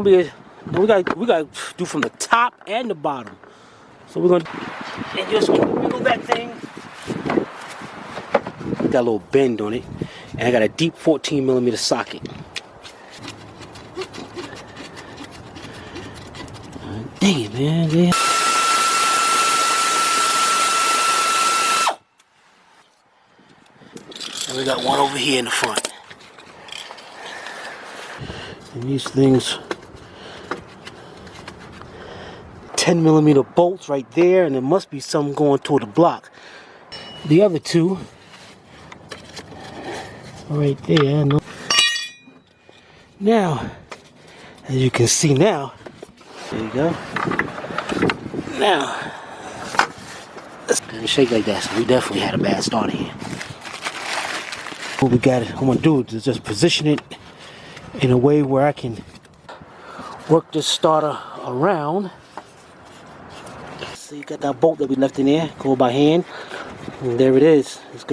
we got to do from the top and the bottom. So we're gonna and just wiggle that thing. Got a little bend on it, and I got a deep 14mm socket. Dang it, man! Yeah. And we got one over here in the front. And these things, 10mm bolts right there, and there must be some going toward the block. The other two, right there. Now, as you can see now, there you go. Now, let's shake like that. So we definitely had a bad start here. What we got, I'm gonna do is just position it in a way where I can work this starter around. So you got that bolt that we left in there, go by hand, and there it is. It's going